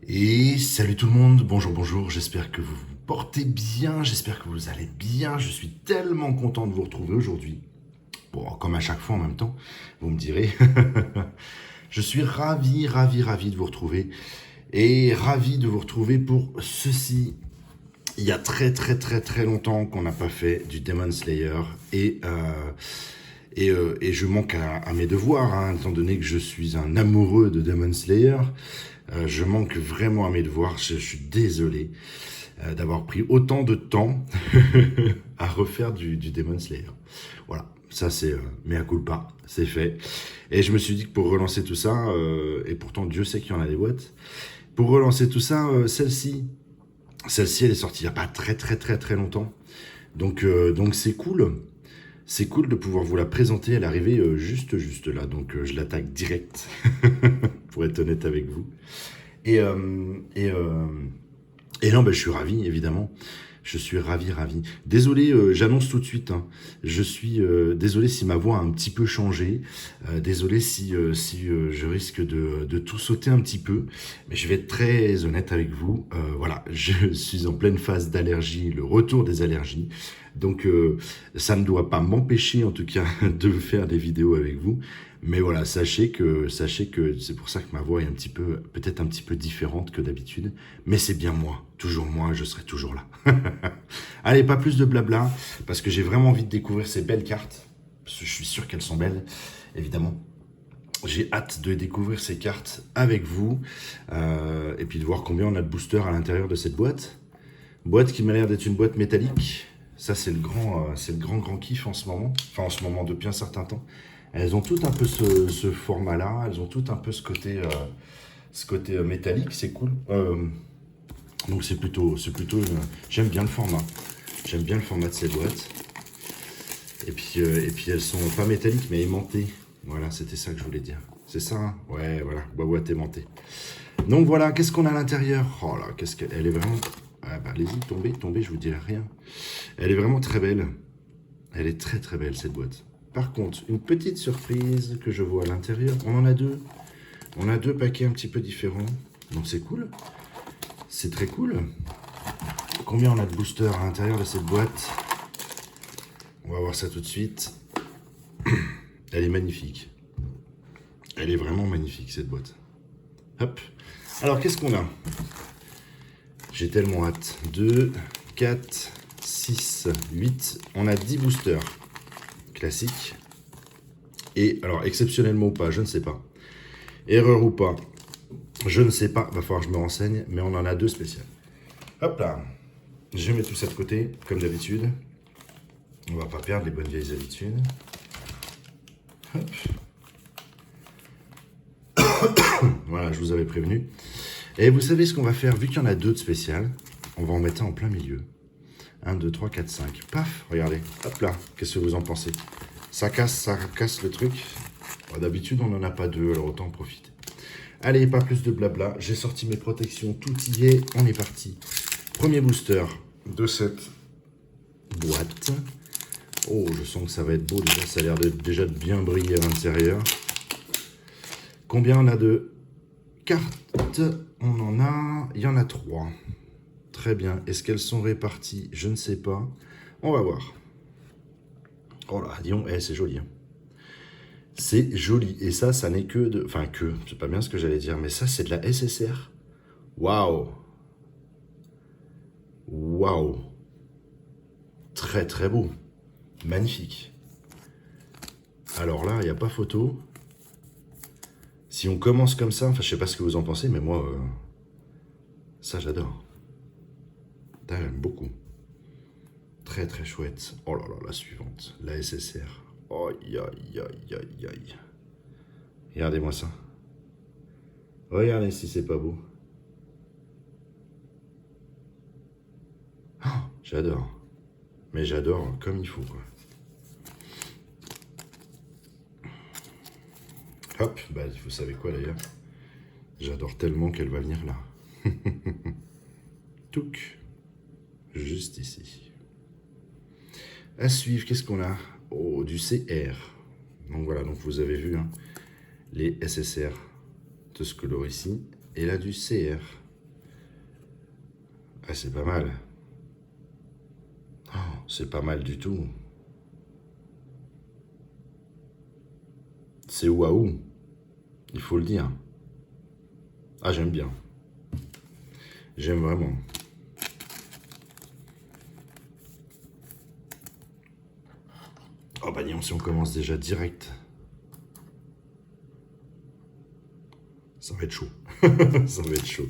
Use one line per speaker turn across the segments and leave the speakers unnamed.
Et salut tout le monde, bonjour, bonjour, j'espère que vous vous portez bien, j'espère que vous allez bien, je suis tellement content de vous retrouver aujourd'hui. Bon, comme à chaque fois en même temps, vous me direz. Je suis ravi, ravi, ravi de vous retrouver. Et ravi de vous retrouver pour ceci. Il y a très, très, très, très longtemps qu'on n'a pas fait du Demon Slayer. Et je manque à mes devoirs, hein, étant donné que je suis un amoureux de Demon Slayer. Je manque vraiment à mes devoirs, je suis désolé d'avoir pris autant de temps à refaire du Demon Slayer. Voilà, ça c'est mea culpa, c'est fait. Et je me suis dit que pour relancer tout ça, et pourtant Dieu sait qu'il y en a des boîtes, pour relancer tout ça, celle-ci elle est sortie il n'y a pas très très très très longtemps. Donc c'est cool. C'est cool de pouvoir vous la présenter, elle est arrivée juste là, donc je l'attaque direct, pour être honnête avec vous. Et, euh, et, euh, et non, bah, je suis ravi, évidemment. Je suis ravi, ravi. Désolé, j'annonce tout de suite, hein. Je suis désolé si ma voix a un petit peu changé. Désolé si je risque de tout sauter un petit peu. Mais je vais être très honnête avec vous. Voilà, je suis en pleine phase d'allergie, le retour des allergies. Donc, ça ne doit pas m'empêcher, en tout cas, de faire des vidéos avec vous. Mais voilà, sachez que c'est pour ça que ma voix est un petit peu, peut-être un petit peu différente que d'habitude. Mais c'est bien moi, toujours moi, je serai toujours là. Allez, pas plus de blabla, parce que j'ai vraiment envie de découvrir ces belles cartes. Parce que je suis sûr qu'elles sont belles, évidemment. J'ai hâte de découvrir ces cartes avec vous. Et puis de voir combien on a de boosters à l'intérieur de cette boîte. Boîte qui m'a l'air d'être une boîte métallique. Ça, c'est le grand kiff en ce moment. Enfin, en ce moment, depuis un certain temps. Elles ont toutes un peu ce format-là. Elles ont toutes un peu ce côté métallique. C'est cool. Donc, j'aime bien le format. J'aime bien le format de ces boîtes. Et puis, elles sont pas métalliques, mais aimantées. Voilà, c'était ça que je voulais dire. C'est ça, hein. Ouais, voilà. Boîte aimantée. Donc voilà, qu'est-ce qu'on a à l'intérieur? Oh là, qu'est-ce qu'elle est vraiment... Ah bah, allez-y, tombez, je vous dirai rien. Elle est vraiment très belle. Elle est très très belle cette boîte. Par contre, une petite surprise que je vois à l'intérieur. On en a deux. On a deux paquets un petit peu différents. Donc c'est cool. C'est très cool. Combien on a de boosters à l'intérieur de cette boîte? On va voir ça tout de suite. Elle est magnifique. Elle est vraiment magnifique cette boîte. Hop. Alors qu'est-ce qu'on a? J'ai tellement hâte. 2, 4, 6, 8. On a 10 boosters. Classique. Et alors, exceptionnellement ou pas, je ne sais pas. Erreur ou pas, je ne sais pas. Va falloir que je me renseigne. Mais on en a deux spéciales. Hop là. Je mets tout ça de côté, comme d'habitude. On va pas perdre les bonnes vieilles habitudes. Hop. Voilà, je vous avais prévenu. Et vous savez ce qu'on va faire? Vu qu'il y en a deux de spéciales, on va en mettre un en plein milieu. 1, 2, 3, 4, 5. Paf, regardez. Hop là. Qu'est-ce que vous en pensez? Ça casse le truc. Bon, d'habitude, on n'en a pas deux, alors autant en profiter. Allez, pas plus de blabla. J'ai sorti mes protections, tout y est. On est parti. Premier booster de cette boîte. Oh, je sens que ça va être beau. Déjà, ça a l'air déjà de bien briller à l'intérieur. Combien on a de cartes? On en a... Il y en a 3. Très bien. Est-ce qu'elles sont réparties? Je ne sais pas. On va voir. Oh là, disons, c'est joli. Hein. C'est joli. Et ça n'est que de... Enfin, c'est pas bien ce que j'allais dire, mais ça, c'est de la SSR. Waouh. Waouh. Très, très beau. Magnifique. Alors là, il n'y a pas photo. Si on commence comme ça, enfin, je sais pas ce que vous en pensez, mais moi, ça, j'adore. J'aime beaucoup. Très, très chouette. Oh là là, la suivante. La SSR. Aïe, aïe, aïe, aïe, aïe. Regardez-moi ça. Regardez si c'est pas beau. Oh, j'adore. Mais j'adore comme il faut, quoi. Hop, bah vous savez quoi d'ailleurs? J'adore tellement qu'elle va venir là. Touc. Juste ici. À suivre, qu'est-ce qu'on a? Oh, du CR. Donc voilà, donc vous avez vu hein, les SSR de ce color ici. Et là du CR. Ah, c'est pas mal. Oh, c'est pas mal du tout. C'est waouh, il faut le dire. Ah, j'aime bien. J'aime vraiment. Oh bah disons, si on commence déjà direct, ça va être chaud. Ça va être chaud.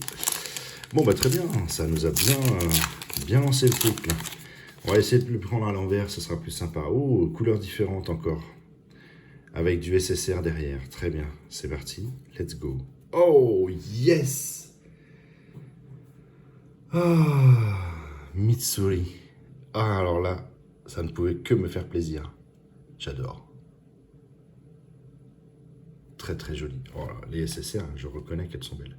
Bon bah très bien, ça nous a bien lancé le truc là. On va essayer de le prendre à l'envers, ce sera plus sympa. Oh, couleurs différentes encore. Avec du SSR derrière. Très bien, c'est parti. Let's go. Oh, yes! Ah, Mitsuri. Ah, alors là, ça ne pouvait que me faire plaisir. J'adore. Très très joli. Oh, les SSR, je reconnais qu'elles sont belles.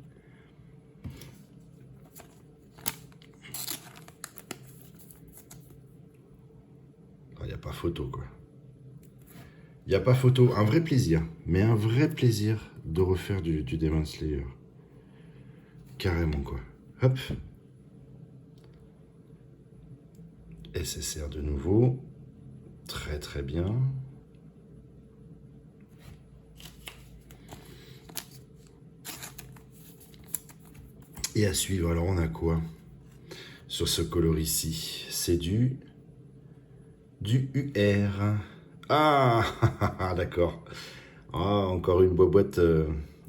Il n'y a pas photo, quoi. Il n'y a pas photo. Un vrai plaisir. Mais un vrai plaisir de refaire du Demon Slayer. Carrément, quoi. Hop. SSR de nouveau. Très très bien. Et à suivre, alors on a quoi sur ce coloris ici? C'est du UR. Ah, d'accord. Ah, encore une boîte.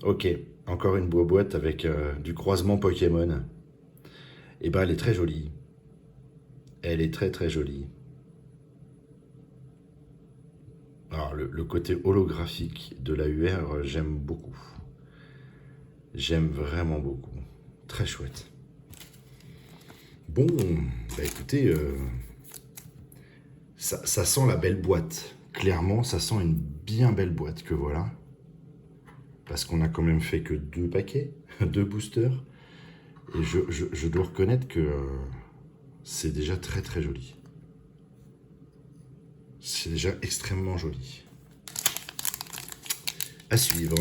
Ok, encore une boîte avec du croisement Pokémon. Et ben, elle est très jolie. Elle est très très jolie. Alors, le côté holographique de la UR, j'aime beaucoup. J'aime vraiment beaucoup. Très chouette. Bon, bah écoutez, ça sent la belle boîte. Clairement, ça sent une bien belle boîte que voilà. Parce qu'on a quand même fait que 2 paquets, 2 boosters. Et je dois reconnaître que c'est déjà très très joli. C'est déjà extrêmement joli. À suivre.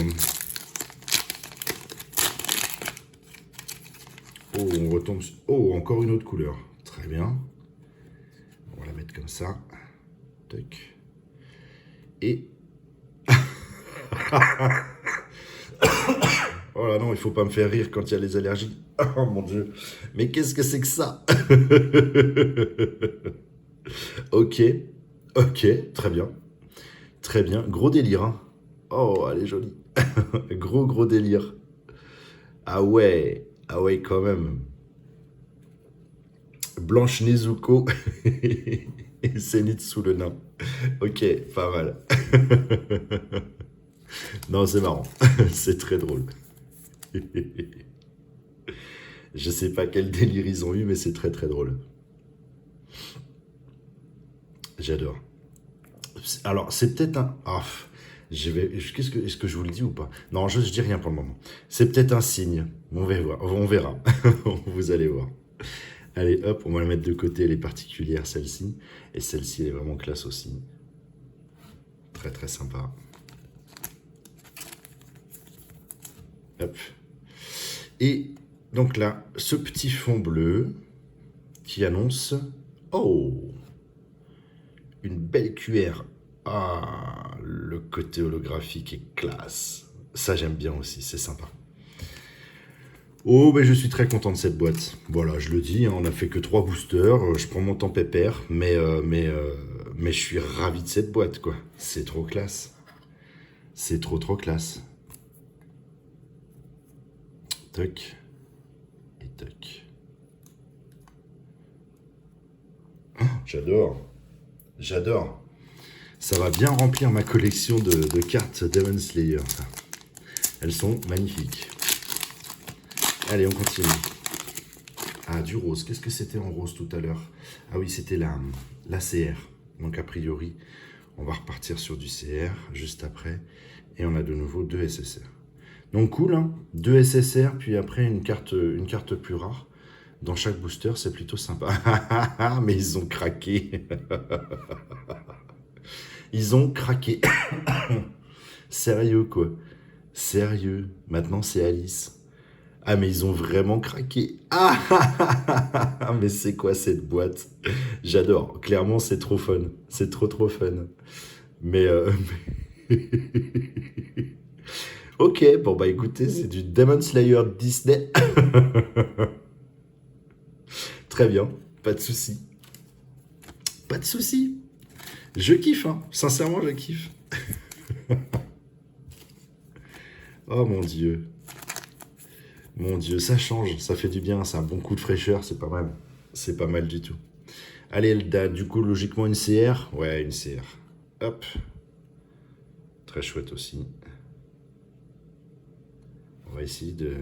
Oh, on retombe. Oh, encore une autre couleur. Très bien. On va la mettre comme ça. Tac. Et. Oh là non, il faut pas me faire rire quand il y a les allergies. Oh mon dieu. Mais qu'est-ce que c'est que ça? Ok. Ok, très bien. Très bien. Gros délire, hein. Oh, elle est jolie. Gros délire. Ah ouais. Ah ouais, quand même. Blanche Nezuko et Zenitsu le nain. Ok, pas mal. Non, c'est marrant. C'est très drôle. Je sais pas quel délire ils ont eu, mais c'est très très drôle. J'adore. Alors, c'est peut-être un. Ah, est-ce que je vous le dis ou pas? Non, je dis rien pour le moment. C'est peut-être un signe. On va voir. On verra. Vous allez voir. Allez, hop, on va la mettre de côté. Elle est particulière, celle-ci. Et celle-ci, elle est vraiment classe aussi. Très très sympa. Hop. Et donc là, ce petit fond bleu qui annonce... Oh, une belle cuillère. Ah, le côté holographique est classe. Ça, j'aime bien aussi, c'est sympa. Oh, ben je suis très content de cette boîte. Voilà, je le dis, hein, on n'a fait que 3 boosters. Je prends mon temps pépère, mais je suis ravi de cette boîte, quoi. C'est trop classe. C'est trop classe. Toc. Et toc. Oh, j'adore. J'adore. Ça va bien remplir ma collection de cartes Demon Slayer. Elles sont magnifiques. Allez, on continue. Ah, du rose. Qu'est-ce que c'était en rose tout à l'heure? Ah oui, c'était la CR. Donc, a priori, on va repartir sur du CR juste après. Et on a de nouveau 2 SSR. Donc, cool, hein, 2 SSR, puis après une carte plus rare. Dans chaque booster, c'est plutôt sympa. Mais ils ont craqué. Ils ont craqué. Sérieux, quoi. Sérieux. Maintenant, c'est Alice. Ah, mais ils ont vraiment craqué. Ah, mais c'est quoi cette boîte? J'adore. Clairement, c'est trop fun. C'est trop, trop fun. Mais, ok, bon, bah écoutez, c'est du Demon Slayer Disney. Très bien. Pas de souci. Pas de souci. Je kiffe, hein. Sincèrement, je kiffe. Oh mon Dieu. Mon Dieu, ça change. Ça fait du bien. C'est un bon coup de fraîcheur. C'est pas mal. C'est pas mal du tout. Allez, du coup, logiquement, une CR. Ouais, une CR. Hop. Très chouette aussi. On va essayer de...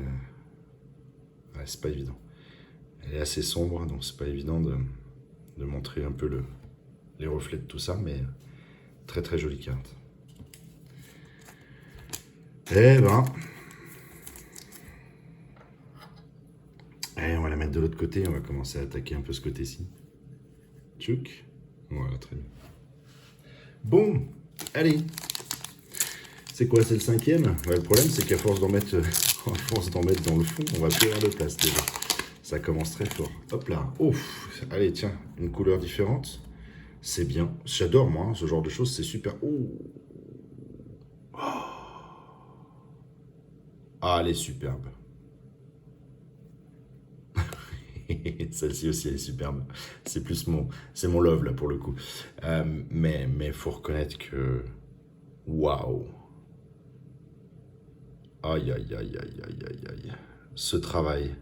Ouais, c'est pas évident. Elle est assez sombre, donc c'est pas évident de montrer un peu les reflets de tout ça, mais très très jolie carte. Eh ben... Allez, on va la mettre de l'autre côté, on va commencer à attaquer un peu ce côté-ci. Tchouk. Voilà, très bien. Bon, allez. C'est quoi, c'est le 5e? Ouais, le problème, c'est qu'à force d'en mettre, à force d'en mettre dans le fond, on va plus avoir de place déjà. Ça commence très fort. Hop là. Ouf. Allez, tiens, une couleur différente. C'est bien. J'adore, moi, hein, ce genre de choses. C'est super. Oh. Ah, elle est superbe. Celle-ci aussi, elle est superbe. C'est plus c'est mon love, là, pour le coup. Mais faut reconnaître que... Waouh. Aïe, aïe, aïe, aïe, aïe, aïe, aïe. Ce travail.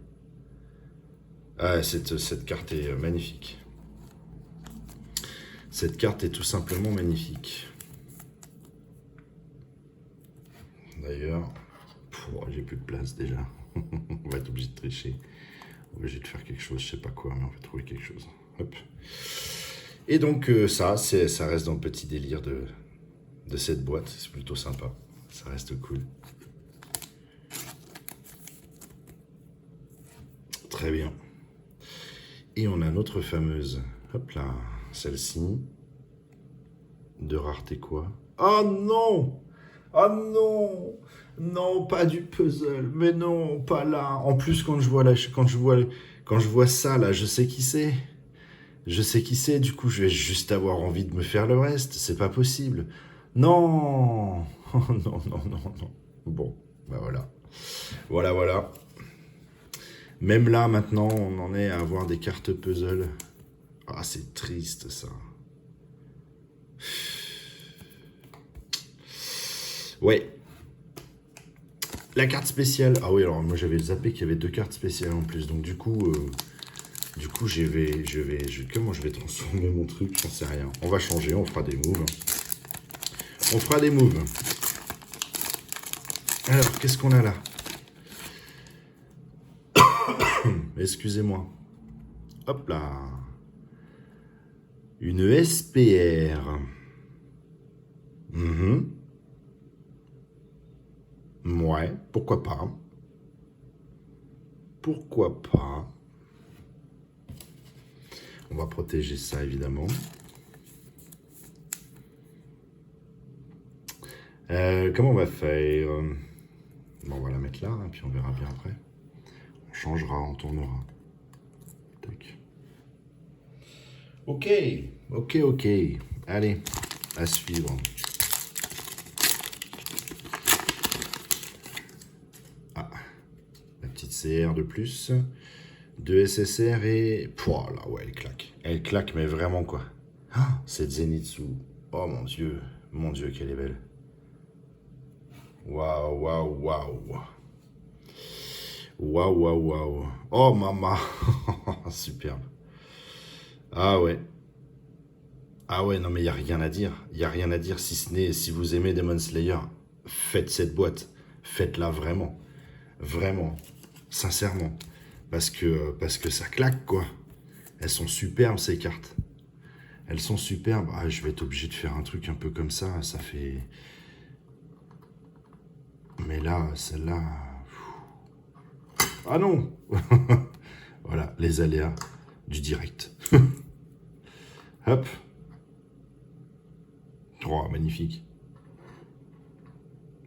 Ah, cette carte est magnifique. Cette carte est tout simplement magnifique. D'ailleurs, j'ai plus de place déjà. On va être obligé de tricher. Obligé de faire quelque chose, je sais pas quoi, mais on va trouver quelque chose. Hop. Et donc ça reste dans le petit délire de cette boîte. C'est plutôt sympa. Ça reste cool. Très bien. Et on a notre fameuse, hop là, celle-ci. De rareté quoi? Oh non! Oh non! Non, pas du puzzle. Mais non, pas là. En plus, quand je vois ça là, je sais qui c'est. Je sais qui c'est. Du coup, je vais juste avoir envie de me faire le reste. C'est pas possible. Non! Oh, non, non, non, non. Bon, bah voilà. Voilà, voilà. Même là, maintenant, on en est à avoir des cartes puzzle. Ah, c'est triste, ça. Ouais. La carte spéciale. Ah oui, alors moi j'avais zappé qu'il y avait 2 cartes spéciales en plus. Donc du coup, comment je vais transformer mon truc? J'en sais rien. On va changer, on fera des moves. On fera des moves. Alors, qu'est-ce qu'on a là? Excusez-moi. Hop là. Une SPR. Ouais, pourquoi pas. Pourquoi pas. On va protéger ça, évidemment. Comment on va faire? Bon, on va la mettre là, hein, puis on verra bien après. On changera, on tournera. Tac. Ok, ok, ok. Allez, à suivre. Ah, la petite CR de plus. 2 SSR et... Pouah, là, ouais, elle claque. Elle claque, mais vraiment, quoi. Ah, cette Zenitsu. Oh, mon Dieu, qu'elle est belle. Waouh, waouh, waouh. Waouh, waouh, waouh. Oh, maman. Superbe. Ah ouais. Ah ouais, non mais il n'y a rien à dire. Il n'y a rien à dire si ce n'est, si vous aimez Demon Slayer, faites cette boîte. Faites-la vraiment. Vraiment. Sincèrement. Parce que ça claque, quoi. Elles sont superbes, ces cartes. Elles sont superbes. Ah, je vais être obligé de faire un truc un peu comme ça. Ça fait... Mais là, celle-là... Ah non. Voilà, les aléas du direct. Hop. Oh, magnifique.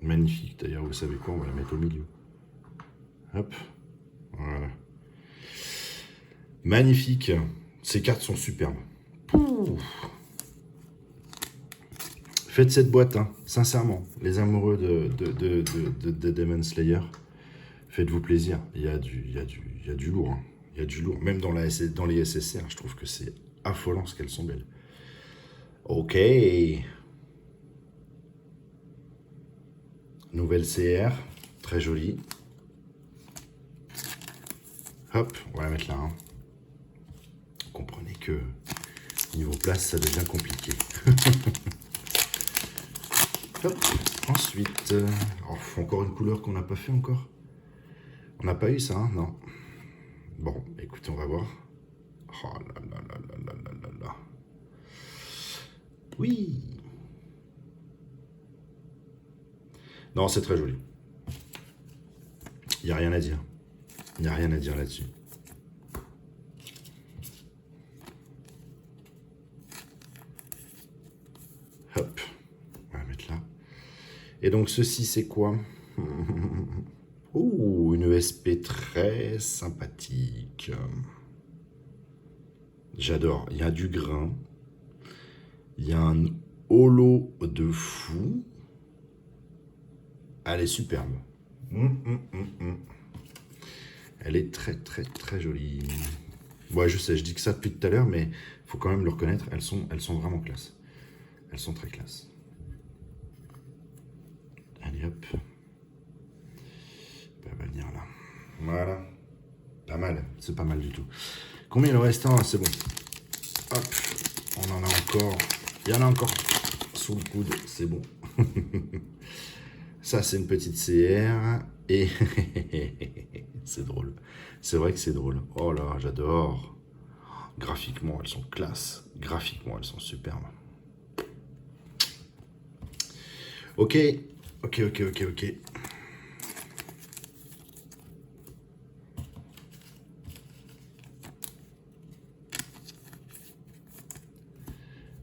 Magnifique. D'ailleurs, vous savez quoi? On va la mettre au milieu. Hop. Magnifique. Ces cartes sont superbes. Pouh. Faites cette boîte, hein, sincèrement. Les amoureux de Demon Slayer, faites-vous plaisir. Il y a du lourd. Hein. Il y a du lourd. Même dans les SSR, je trouve que c'est affolant ce qu'elles sont belles. Ok. Nouvelle CR. Très jolie. Hop, on va la mettre là. Hein. Comprenez que niveau place, ça devient compliqué. Hop. Ensuite, il faut encore une couleur qu'on n'a pas fait encore. On n'a pas eu ça, hein? Non. Bon, écoutez, on va voir. Oh là là là là là là là là. Oui. Non, c'est très joli. Il n'y a rien à dire. Il n'y a rien à dire là-dessus. Hop. On va la mettre là. Et donc, ceci, c'est quoi? Oh, une ESP très sympathique. J'adore. Il y a du grain. Il y a un holo de fou. Elle est superbe. Elle est très très très jolie. Ouais, je sais, je dis que ça depuis tout à l'heure, mais il faut quand même le reconnaître. Elles sont vraiment classe. Elles sont très classe. Allez hop. Elle va venir là. Voilà. Pas mal. C'est pas mal du tout. Combien il en reste? C'est bon. Hop. On en a encore. Il y en a encore sous le coude. C'est bon. Ça, c'est une petite CR. Et c'est drôle. C'est vrai que c'est drôle. Oh là, j'adore. Graphiquement, elles sont classe. Graphiquement, elles sont superbes. Ok. Ok.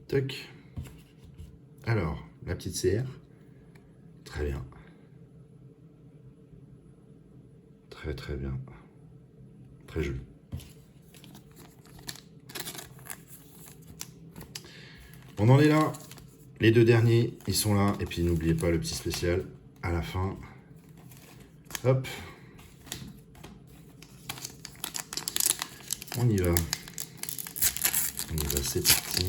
Toc. Alors, la petite CR. Très bien. Très bien. Très joli. On en est là. Les deux derniers, ils sont là. Et puis n'oubliez pas le petit spécial à la fin. Hop. On y va. C'est parti.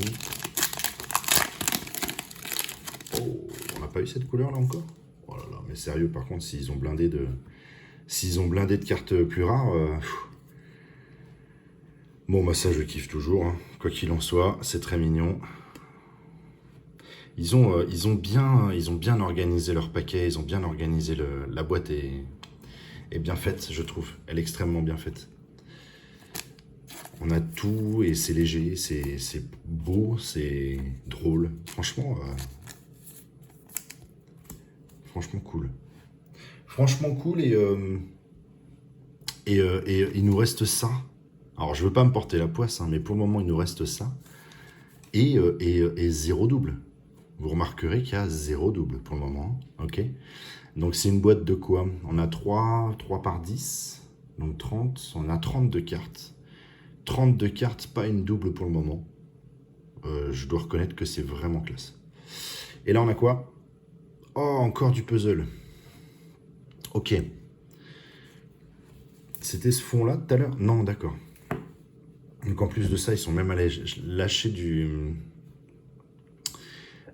Oh, on n'a pas eu cette couleur là encore? Oh là là, mais sérieux, par contre, s'ils ont blindé de cartes plus rares, bon bah ça je kiffe toujours, hein. Quoi qu'il en soit, c'est très mignon. Ils ont bien organisé leur paquet, ils ont bien organisé la boîte est bien faite, je trouve. Elle est extrêmement bien faite. On a tout et c'est léger, c'est beau, c'est drôle. Franchement cool. Franchement cool et il nous reste ça. Alors je veux pas me porter la poisse, hein, mais pour le moment il nous reste ça. Et 0 double. Vous remarquerez qu'il y a 0 double pour le moment. Ok. Donc c'est une boîte de quoi? On a 3 par 10. Donc 30. On a 32 cartes. 32 cartes, pas une double pour le moment. Je dois reconnaître que c'est vraiment classe. Et là on a quoi? Oh, encore du puzzle. Ok. C'était ce fond-là tout à l'heure? Non, d'accord. Donc en plus de ça, ils sont même allés lâcher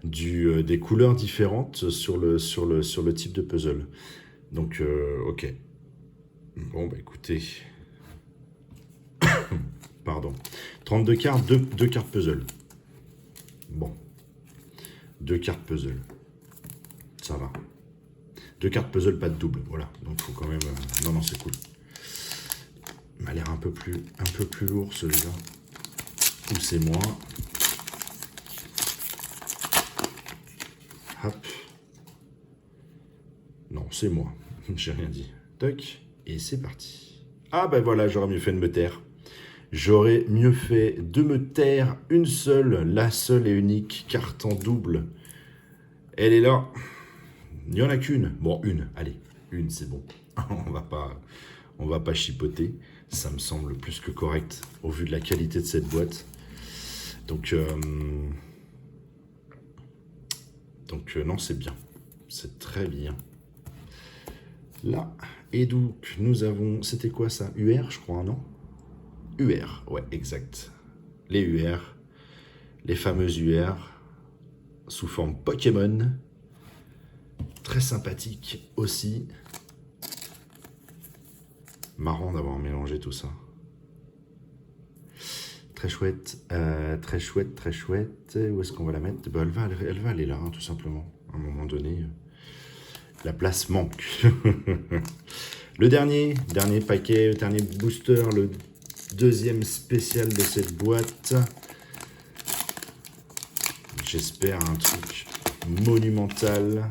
des couleurs différentes sur le type de puzzle. Donc, ok. Bon, bah écoutez. Pardon. 32 cartes, 2 cartes puzzle. Bon. 2 cartes puzzle. Ça va. 2 cartes puzzle, pas de double. Voilà. Donc, faut quand même... Non, c'est cool. Il m'a l'air un peu plus lourd, celui-là. Ou c'est moi. Hop. Non, c'est moi. J'ai rien dit. Toc. Et c'est parti. Ah ben voilà, j'aurais mieux fait de me taire. J'aurais mieux fait de me taire une seule, la seule et unique carte en double. Elle est là. Il n'y en a qu'une. Bon, une. Allez, une, c'est bon. On va pas chipoter. Ça me semble plus que correct au vu de la qualité de cette boîte. Donc non, c'est bien. C'est très bien. Là, et donc, nous avons... C'était quoi ça? UR, je crois, non? UR, ouais, exact. Les UR, les fameuses UR, sous forme Pokémon. Très sympathique aussi. Marrant d'avoir mélangé tout ça. Très chouette, très chouette, très chouette. Où est-ce qu'on va la mettre? Elle va aller là, hein, tout simplement. À un moment donné, la place manque. Le dernier paquet, le dernier booster, le deuxième spécial de cette boîte. J'espère un truc monumental.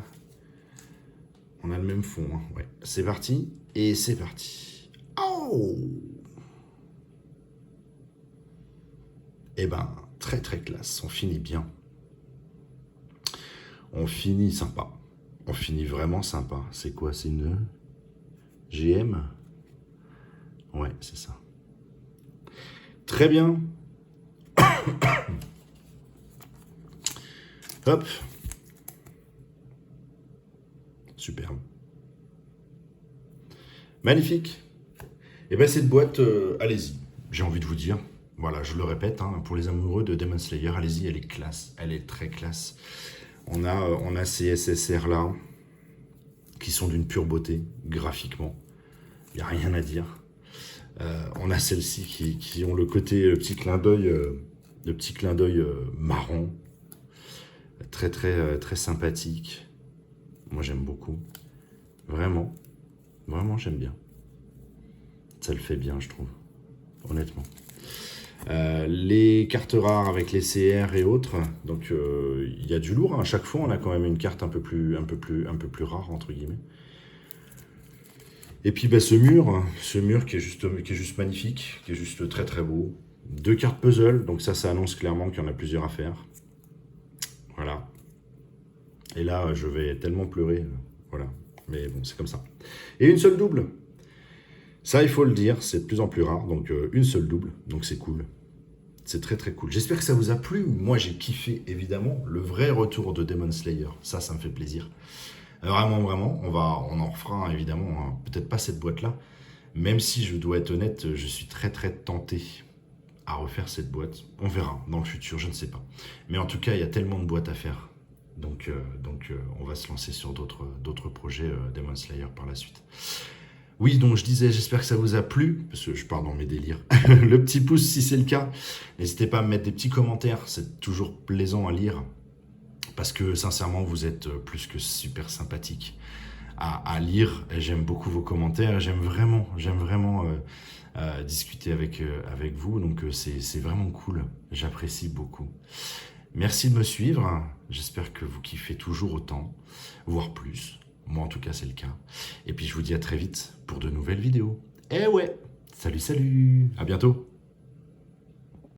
On a le même fond, hein. Ouais. C'est parti, et c'est parti. Oh! Eh ben, très très classe, on finit bien. On finit sympa. On finit vraiment sympa. C'est quoi? C'est une GM? Ouais, c'est ça. Très bien. Hop. Superbe. Magnifique. Et bien cette boîte, allez-y. J'ai envie de vous dire. Voilà, je le répète, hein, pour les amoureux de Demon Slayer, allez-y, elle est classe. Elle est très classe. On a ces SSR là, qui sont d'une pure beauté, graphiquement. Il n'y a rien à dire. On a celles-ci qui ont le côté, le petit clin d'œil marron. Très, très, très sympathique. Moi, j'aime beaucoup. Vraiment, vraiment, j'aime bien. Ça le fait bien, je trouve. Honnêtement. Les cartes rares avec les CR et autres, donc il y a du lourd, hein. À chaque fois on a quand même une carte un peu plus rare entre guillemets. Et puis bah, ce mur qui est juste magnifique, qui est juste très très beau. 2 cartes puzzle, donc ça annonce clairement qu'il y en a plusieurs à faire. Voilà. Et là je vais tellement pleurer, voilà. Mais bon, c'est comme ça. Et une seule double. Ça, il faut le dire, c'est de plus en plus rare, donc une seule double, donc c'est cool. C'est très très cool. J'espère que ça vous a plu. Moi, j'ai kiffé, évidemment, le vrai retour de Demon Slayer. Ça me fait plaisir. Vraiment, vraiment, on en refera, évidemment, hein, peut-être pas cette boîte-là, même si, je dois être honnête, je suis très très tenté à refaire cette boîte. On verra, dans le futur, je ne sais pas. Mais en tout cas, il y a tellement de boîtes à faire. Donc on va se lancer sur d'autres projets Demon Slayer par la suite. Oui, donc je disais, j'espère que ça vous a plu, parce que je pars dans mes délires. Le petit pouce si c'est le cas. N'hésitez pas à me mettre des petits commentaires, c'est toujours plaisant à lire. Parce que sincèrement, vous êtes plus que super sympathique à lire. J'aime beaucoup vos commentaires, j'aime vraiment discuter avec vous. Donc c'est vraiment cool, j'apprécie beaucoup. Merci de me suivre, j'espère que vous kiffez toujours autant, voire plus. Moi, en tout cas, c'est le cas. Et puis, je vous dis à très vite pour de nouvelles vidéos. Eh ouais, salut, salut, à bientôt.